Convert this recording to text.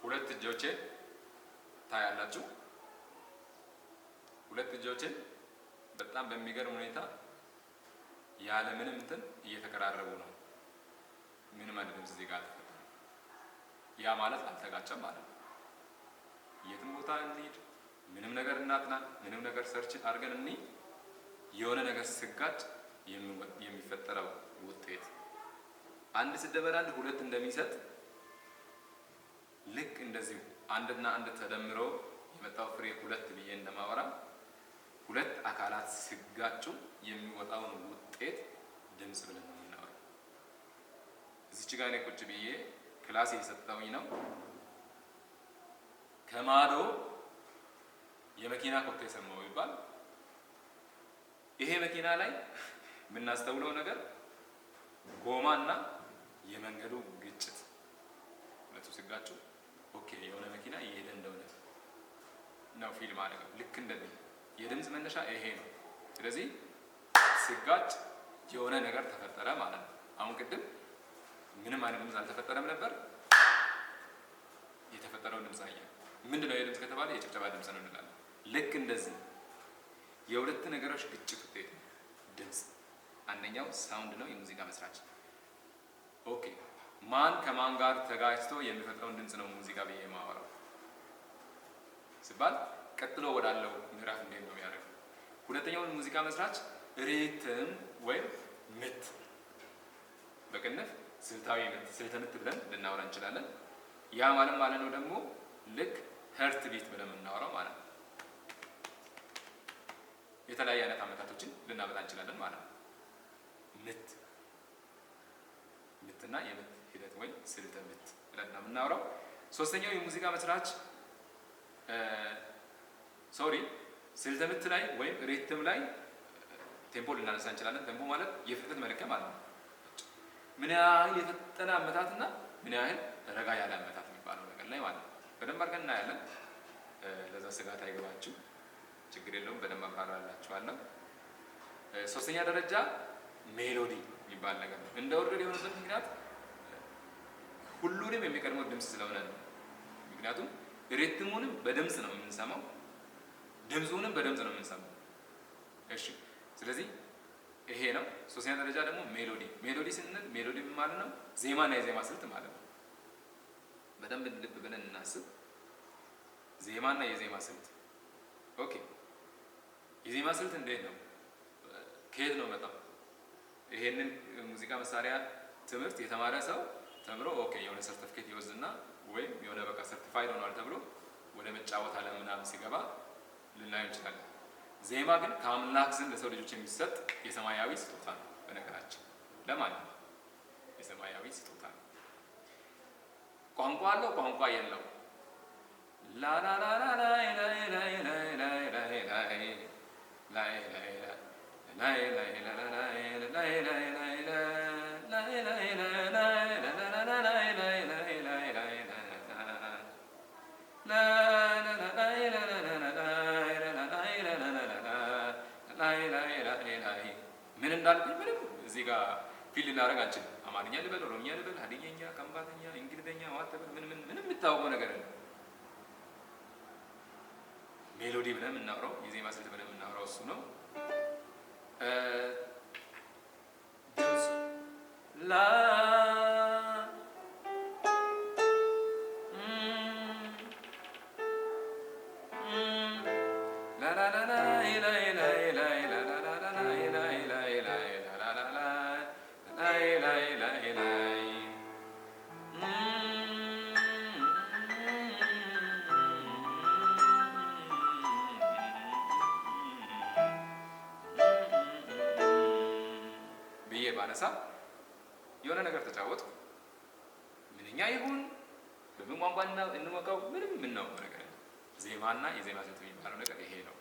ሁለት እጆቼን ታያላችሁ። ሁለት እጆቼን በጣም በሚገርም ሁኔታ ያለ ምንም እንትን እየተቀራረቡ ነው። ምንም አይነት ድምፅ እዚህ ጋር አልተፈጠረም። ያ ማለት አልተጋጨም ማለት ነው። የትም ቦታ እንሂድ፣ ምንም ነገር እናጥና፣ ምንም ነገር ሰርች አድርገን እንሂድ፣ የሆነ ነገር ስጋጭ የሚፈጠረው ውጤት አንድ ሲደመር አንድ ሁለት እንደሚሰጥ ልክ እንደዚሁ አንድና አንድ ተደምሮ የመጣው ፍሬ ሁለት ብዬ እንደማወራ ሁለት አካላት ሲጋጩ የሚወጣውን ውጤት ድምፅ ብለን ነው የምናወራው። እዚች ጋር እኔ ቁጭ ብዬ ክላስ የሰጠውኝ ነው። ከማዶ የመኪና ኮቴ ሰማሁ ይባል። ይሄ መኪና ላይ የምናስተውለው ነገር ጎማና የመንገዱ ግጭት ሁለቱ ሲጋጩ ኦኬ የሆነ መኪና እየሄደ እንደሆነ ነው ፊልም አደረገው። ልክ እንደዚህ የድምፅ መነሻ ይሄ ነው። ስለዚህ ሲጋጭ የሆነ ነገር ተፈጠረ ማለት ነው። አሁን ቅድም ምንም አይነት ድምፅ አልተፈጠረም ነበር። የተፈጠረው ድምፅ አየን። ምንድነው የድምፅ ከተባለ የጭብጨባ ድምፅ ነው እንላለን። ልክ እንደዚህ የሁለት ነገሮች ግጭት ውጤት ድምፅ። አንደኛው ሳውንድ ነው፣ የሙዚቃ መስራች። ኦኬ ማን ከማን ጋር ተጋጭቶ የሚፈጥረውን ድምፅ ነው ሙዚቃ ብዬ የማወራው ሲባል ቀጥሎ ወዳለው ምዕራፍ እንዴት ነው የሚያደርገው? ሁለተኛውን ሙዚቃ መስራች ሪትም ወይም ምት፣ በቅንፍ ስልታዊ ምት፣ ስልተ ምት ብለን ልናወራ እንችላለን። ያ ማለት ነው ደግሞ ልክ ሄርት ቢት ብለን የምናወራው ማለት ነው። የተለያየ አይነት አመታቶችን ልናመጣ እንችላለን ማለት ነው። ምትና የምት ሂደት ወይም ስልተ ምት ብለን ነው የምናወራው። ሶስተኛው የሙዚቃ መስራች ስልተ ምት ላይ ወይም ሪትም ላይ ቴምፖ ልናነሳ እንችላለን። ቴምፖ ማለት የፍጥነት መለኪያ ማለት ነው። ምን ያህል የፈጠነ አመታትና ምን ያህል ረጋ ያለ አመታት የሚባለው ነገር ላይ ማለት ነው። በደንብ አድርገን እናያለን። ለዛ ስጋት አይገባችሁ፣ ችግር የለውም። በደንብ አብራራላችኋለሁ። ሶስተኛ ደረጃ ሜሎዲ የሚባል ነገር ነው። እንደ ወርድ የሆነበት ምክንያት ሁሉንም የሚቀድመው ድምፅ ስለሆነ ነው። ምክንያቱም ሪትሙንም በድምፅ ነው የምንሰማው፣ ድምፁንም በድምፅ ነው የምንሰማው። እሺ፣ ስለዚህ ይሄ ነው። ሶስተኛ ደረጃ ደግሞ ሜሎዲ። ሜሎዲ ስንል ሜሎዲ ማለት ነው ዜማና የዜማ ስልት ማለት ነው። በደንብ ልብ ብለን እናስብ። ዜማና የዜማ ስልት። ኦኬ፣ የዜማ ስልት እንዴት ነው? ከየት ነው መጣው? ይሄንን ሙዚቃ መሳሪያ ትምህርት የተማረ ሰው ተምሮ ኦኬ የሆነ ሰርቲፊኬት ይወስድና ወይም የሆነ በቃ ሰርቲፋይድ ሆኗል ተብሎ ወደ መጫወት ዓለም ምናምን ሲገባ ልናየው እንችላለን። ዜማ ግን ከአምላክ ዘንድ ለሰው ልጆች የሚሰጥ የሰማያዊ ስጦታ ነው። በነገራችን ለማለት ነው የሰማያዊ ስጦታ ነው። ቋንቋ አለው፣ ቋንቋ የለው። ምን እንዳልኩኝ ምንም እዚህ ጋር ፊል ልናደርግ አንችልም። አማርኛ ልበል፣ ኦሮምኛ ልበል፣ ሀዲየኛ፣ ከምባተኛ፣ እንግሊዘኛ ዋተበል ምንም የምታወቀው ነገር ነው። ሜሎዲ ብለን የምናወራው የዜማ ስልት ብለን የምናወራው እሱ ነው። ባነሳ የሆነ ነገር ተጫወትኩ፣ ምንኛ ይሁን በምን ቋንቋ እንወቀው ምንም የምናውቀው ነገር ዜማና የዜማ ስልት የሚባለው ነገር ይሄ ነው።